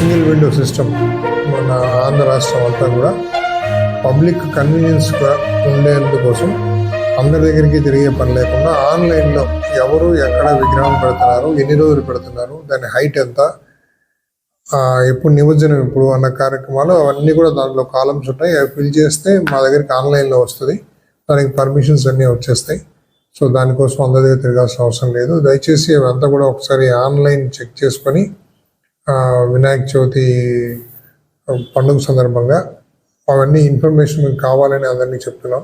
Single window system మన ఆంధ్ర రాష్ట్రం అంతా కూడా పబ్లిక్ కన్వీనియన్స్గా ఉండేందుకోసం అందరి దగ్గరికి తిరిగే పని లేకుండా ఆన్లైన్లో ఎవరు ఎక్కడ విగ్రహం పెడుతున్నారు, ఎన్ని రోజులు పెడుతున్నారు, దాని హైట్ ఎంత, ఎప్పుడు నిమజ్జనం ఎప్పుడు అన్న కార్యక్రమాలు అవన్నీ కూడా దాంట్లో కాలమ్స్ ఉంటాయి. అవి ఫిల్ చేస్తే మా దగ్గరికి ఆన్లైన్లో వస్తుంది. దానికి పర్మిషన్స్ అన్నీ వచ్చేస్తాయి. సో దానికోసం అందరి దగ్గర తిరగాల్సిన అవసరం లేదు. దయచేసి అవంతా కూడా ఒకసారి ఆన్లైన్ చెక్ చేసుకొని వినాయక చవితి పండుగ సందర్భంగా అవన్నీ ఇన్ఫర్మేషన్ మీకు కావాలని అందరినీ చెప్తున్నాం.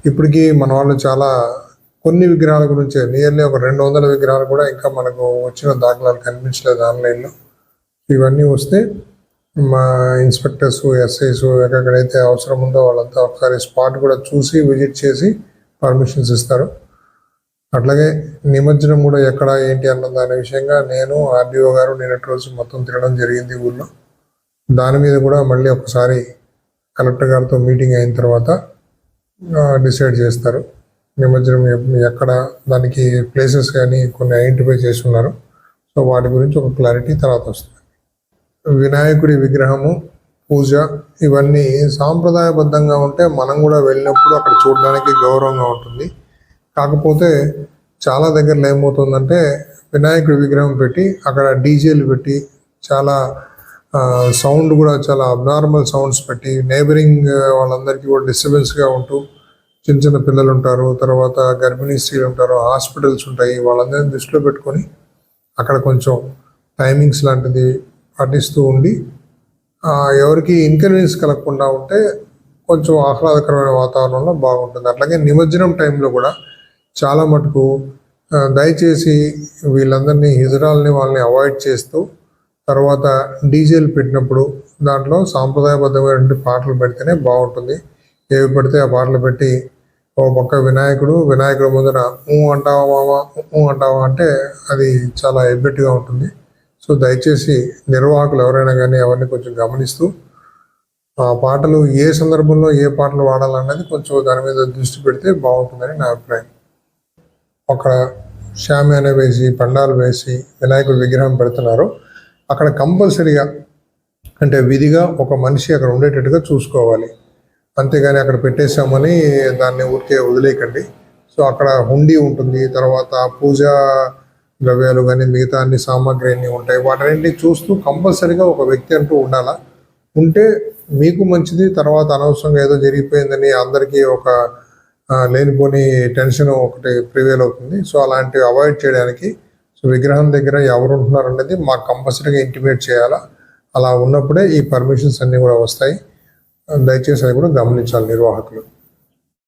ఇప్పటికీ మన వాళ్ళు చాలా కొన్ని విగ్రహాల గురించి నియర్లీ ఒక 200 విగ్రహాలు కూడా ఇంకా మనకు వచ్చిన దాఖలాలు కనిపించలేదు ఆన్లైన్లో. ఇవన్నీ వస్తే మా ఇన్స్పెక్టర్స్, ఎస్ఐస్ ఎక్కడైతే అవసరం ఉందో వాళ్ళంతా ఒకసారి స్పాట్ కూడా చూసి విజిట్ చేసి పర్మిషన్స్ ఇస్తారు. అట్లాగే నిమజ్జనం కూడా ఎక్కడ ఏంటి అన్న దాని విషయంగా నేను ఆర్డీఓ గారు నిన్నటి రోజు మొత్తం తిరగడం జరిగింది ఊళ్ళో. దాని మీద కూడా మళ్ళీ ఒకసారి కలెక్టర్ గారితో మీటింగ్ అయిన తర్వాత డిసైడ్ చేస్తారు. నిమజ్జనం ఎక్కడ, దానికి ప్లేసెస్ కానీ కొన్ని ఐడెంటిఫై చేసి ఉన్నారు. సో వాటి గురించి ఒక క్లారిటీ తర్వాత వస్తుంది. వినాయకుడి విగ్రహము, పూజ ఇవన్నీ సాంప్రదాయబద్ధంగా ఉంటే మనం కూడా వెళ్ళినప్పుడు అక్కడ చూడడానికి గౌరవంగా ఉంటుంది. కాకపోతే చాలా దగ్గరలో ఏమవుతుందంటే వినాయకుడి విగ్రహం పెట్టి అక్కడ డీజేలు పెట్టి చాలా సౌండ్ కూడా చాలా అబ్నార్మల్ సౌండ్స్ పెట్టి నైబరింగ్ వాళ్ళందరికీ కూడా డిస్టర్బెన్స్గా ఉంటూ చిన్న చిన్న పిల్లలు ఉంటారు, తర్వాత గర్భిణీ స్త్రీలు ఉంటారు, హాస్పిటల్స్ ఉంటాయి. వాళ్ళందరినీ దృష్టిలో పెట్టుకొని అక్కడ కొంచెం టైమింగ్స్ లాంటిది పాటిస్తూ ఉండి ఎవరికి ఇన్కన్వీనియన్స్ కలగకుండా ఉంటే కొంచెం ఆహ్లాదకరమైన వాతావరణంలో బాగుంటుంది. అట్లాగే నిమజ్జనం టైంలో కూడా చాలా మటుకు దయచేసి వీళ్ళందరినీ హిజరాల్ని వాళ్ళని అవాయిడ్ చేస్తూ తర్వాత డీజేలు పెట్టినప్పుడు దాంట్లో సాంప్రదాయబద్ధమైన పాటలు పెడితేనే బాగుంటుంది. ఏవి పెడితే ఆ పాటలు పెట్టి ఓ పక్క వినాయకుడు ముందర అంటావా మామ అంటావా అంటే అది చాలా ఎబ్బెట్టుగా ఉంటుంది. సో దయచేసి నిర్వాహకులు ఎవరైనా కానీ అవన్నీ కొంచెం గమనిస్తూ ఆ పాటలు ఏ సందర్భంలో ఏ పాటలు వాడాలన్నది కొంచెం దాని మీద దృష్టి పెడితే బాగుంటుందని నా అభిప్రాయం. ఒక షామియానా వేసి పండాలు వేసి వినాయకుడి విగ్రహం పెడుతున్నారు. అక్కడ కంపల్సరీగా అంటే విధిగా ఒక మనిషి అక్కడ ఉండేటట్టుగా చూసుకోవాలి. అంతేగాని అక్కడ పెట్టేశామని దాన్ని ఊరికే వదిలేయకండి. సో అక్కడ హుండీ ఉంటుంది, తర్వాత పూజా ద్రవ్యాలు కానీ మిగతా అన్ని సామాగ్రి అన్నీ ఉంటాయి. వాటన్నింటినీ చూస్తూ కంపల్సరీగా ఒక వ్యక్తి అంటూ ఉండాలా. ఉంటే మీకు మంచిది. తర్వాత అనవసరంగా ఏదో జరిగిపోయిందని అందరికీ ఒక లేనిపోని టెన్షన్ ఒకటి ప్రివేల్ అవుతుంది. సో అలాంటివి అవాయిడ్ చేయడానికి సో విగ్రహం దగ్గర ఎవరు ఉంటున్నారు అనేది మాకు కంపల్సరీగా ఇంటిమేట్ చేయాలా. అలా ఉన్నప్పుడే ఈ పర్మిషన్స్ అన్నీ కూడా వస్తాయి. దయచేసి అది కూడా గమనించాలి నిర్వాహకులు.